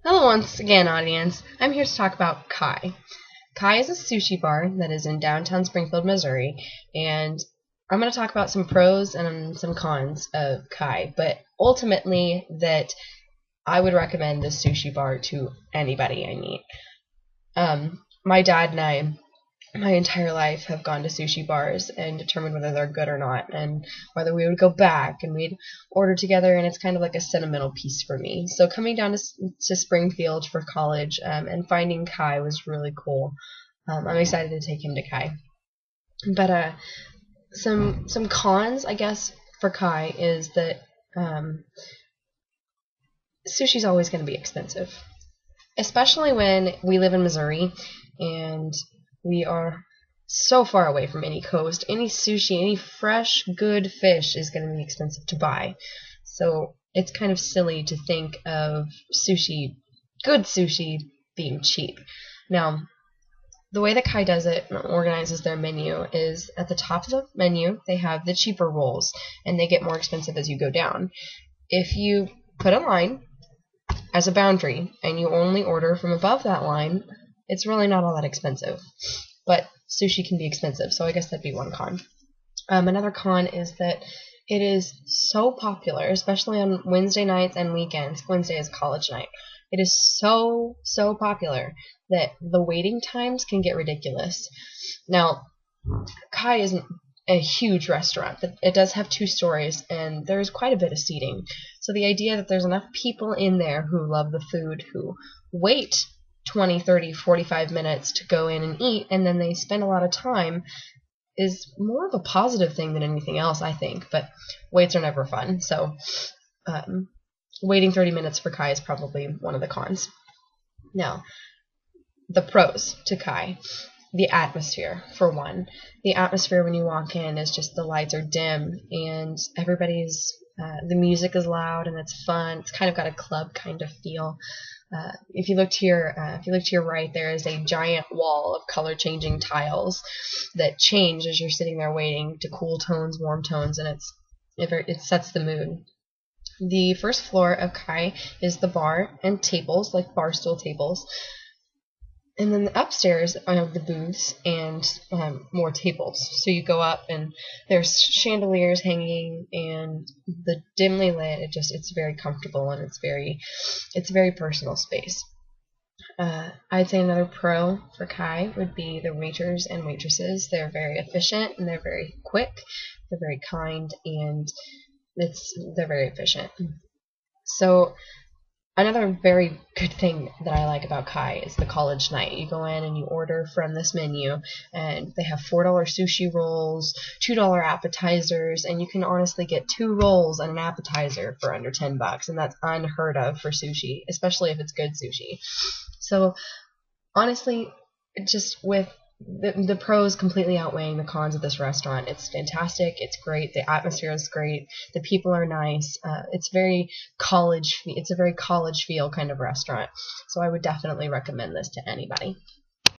Hello once again, audience. I'm here to talk about Kai. Kai is a sushi bar that is in downtown Springfield, Missouri, and I'm going to talk about some pros and some cons of Kai, but ultimately that I would recommend this sushi bar to anybody I meet. My dad and I, my entire life, have gone to sushi bars and determined whether they're good or not, and whether we would go back, and we'd order together, and it's kind of like a sentimental piece for me. So coming down to Springfield for college and finding Kai was really cool. I'm excited to take him to Kai. But some cons, I guess, for Kai is that sushi's always going to be expensive, especially when we live in Missouri and we are so far away from any coast. Any sushi, any fresh, good fish is going to be expensive to buy. So it's kind of silly to think of sushi, good sushi, being cheap. Now, the way that Kai does it and organizes their menu is at the top of the menu, they have the cheaper rolls, and they get more expensive as you go down. If you put a line as a boundary and you only order from above that line, it's really not all that expensive. But sushi can be expensive, so I guess that'd be one con. Another con is that it is so popular, especially on Wednesday nights and weekends. Wednesday is college night. It is so popular that the waiting times can get ridiculous. Now, Kai isn't a huge restaurant, but it does have 2 stories, and there's quite a bit of seating. So the idea that there's enough people in there who love the food, who wait 20, 30, 45 minutes to go in and eat, and then they spend a lot of time, is more of a positive thing than anything else, I think. But waits are never fun, so waiting 30 minutes for Kai is probably one of the cons. Now, the pros to Kai. The atmosphere, for one. The atmosphere when you walk in is just the lights are dim, and everybody's, the music is loud, and it's fun. It's kind of got a club kind of feel. If you look to your right, there is a giant wall of color-changing tiles that change as you're sitting there waiting to cool tones, warm tones, and it sets the mood. The first floor of Kai is the bar and tables, like bar stool tables. And then the upstairs are the booths and more tables. So you go up and there's chandeliers hanging and the dimly lit. It's very comfortable, and it's very personal space. I'd say another pro for Kai would be the waiters and waitresses. They're very efficient and they're very quick. They're very kind, and they're very efficient. So another very good thing that I like about Kai is the college night. You go in and you order from this menu, and they have $4 sushi rolls, $2 appetizers, and you can honestly get 2 rolls and an appetizer for under $10, and that's unheard of for sushi, especially if it's good sushi. So honestly, just with the pros completely outweighing the cons of this restaurant. It's fantastic. It's great. The atmosphere is great. The people are nice. It's a very college feel kind of restaurant. So I would definitely recommend this to anybody.